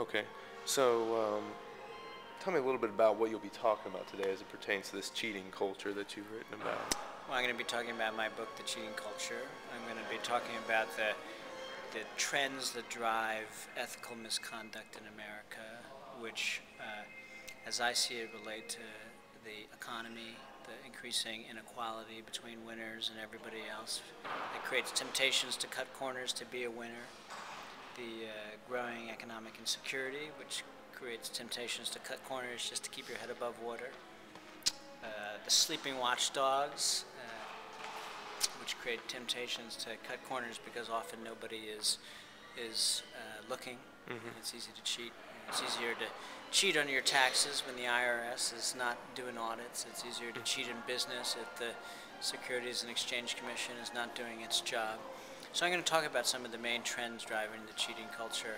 Okay. So, tell me a little bit about what you'll be talking about today as it pertains to this cheating culture that you've written about. Well, I'm going to be talking about my book, The Cheating Culture. I'm going to be talking about the trends that drive ethical misconduct in America, which, as I see it, relate to the economy, the increasing inequality between winners and everybody else. It creates temptations to cut corners to be a winner. The growing economic insecurity, which creates temptations to cut corners just to keep your head above water. The sleeping watchdogs, which create temptations to cut corners because often nobody is looking. And it's easy to cheat. It's easier to cheat on your taxes when the IRS is not doing audits. It's easier to cheat in business if the Securities and Exchange Commission is not doing its job. So I'm going to talk about some of the main trends driving the cheating culture,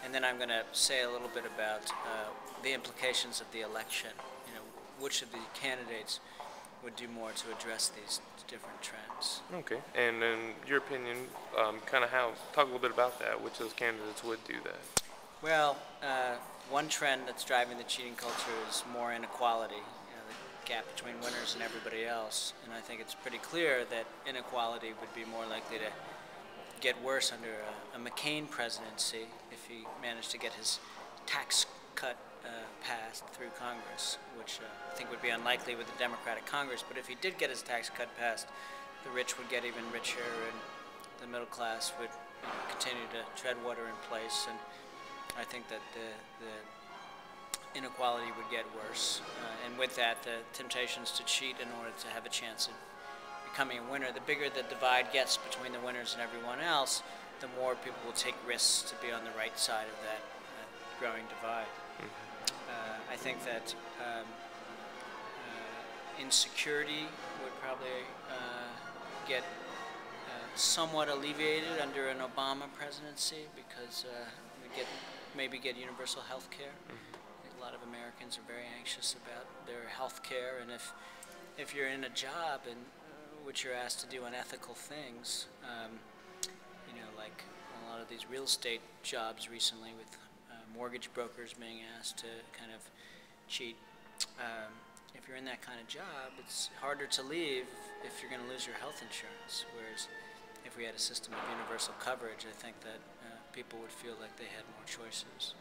and then I'm going to say a little bit about the implications of the election. You know, which of the candidates would do more to address these different trends. Okay. And in your opinion, talk a little bit about that. Which of those candidates would do that? Well, one trend that's driving the cheating culture is more inequality, you know, the gap between winners and everybody else. And I think it's pretty clear that inequality would be more likely to get worse under a McCain presidency if he managed to get his tax cut passed through Congress, which I think would be unlikely with the Democratic Congress. But if he did get his tax cut passed, the rich would get even richer, and the middle class would continue to tread water in place. And I think that the inequality would get worse, and with that, the temptations to cheat in order to have a chance of becoming a winner. The bigger the divide gets between the winners and everyone else, the more people will take risks to be on the right side of that growing divide. I think that insecurity would probably get somewhat alleviated under an Obama presidency because we maybe get universal health care. A lot of Americans are very anxious about their health care, and if you're in a job and which you're asked to do unethical things, you know, like a lot of these real estate jobs recently with mortgage brokers being asked to kind of cheat. If you're in that kind of job, it's harder to leave if you're going to lose your health insurance, whereas if we had a system of universal coverage, I think that people would feel like they had more choices.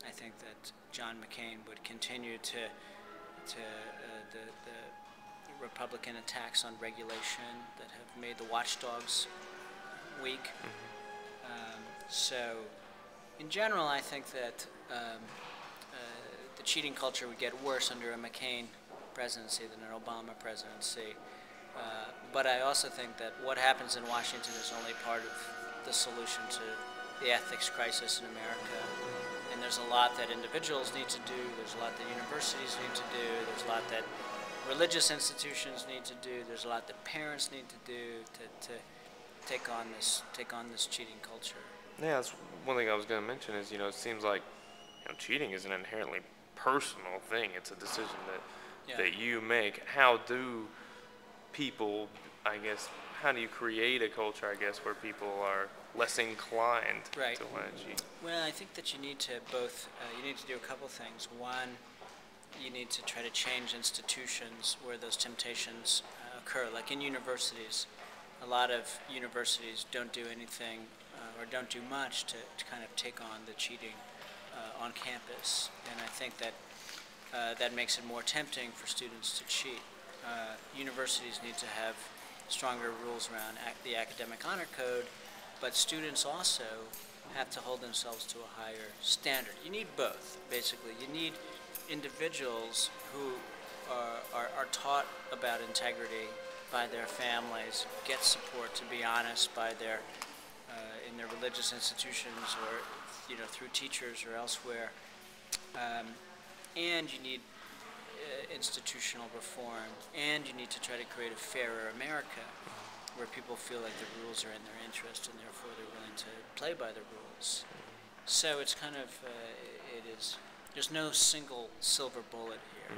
I think that John McCain would continue to the Republican attacks on regulation that have made the watchdogs weak. So, in general, I think that the cheating culture would get worse under a McCain presidency than an Obama presidency. But I also think that what happens in Washington is only part of the solution to the ethics crisis in America. And there's a lot that individuals need to do, there's a lot that universities need to do, there's a lot that religious institutions need to do, there's a lot that parents need to do to take on this cheating culture. Yeah, that's one thing I was going to mention is, it seems like, cheating is an inherently personal thing. It's a decision that you make. How do people, how do you create a culture, where people are less inclined to want to cheat? Well, I think that you need to you need to do a couple things. One, you need to try to change institutions where those temptations occur. Like in universities, a lot of universities don't do anything or don't do much to kind of take on the cheating on campus, and I think that that makes it more tempting for students to cheat. Universities need to have stronger rules around the academic honor code, but students also have to hold themselves to a higher standard. You need both, basically. You need individuals who are taught about integrity by their families, get support to be honest by their in their religious institutions or through teachers or elsewhere, and you need institutional reform, and you need to try to create a fairer America where people feel like the rules are in their interest and therefore they're willing to play by the rules. So it's kind of, there's no single silver bullet here.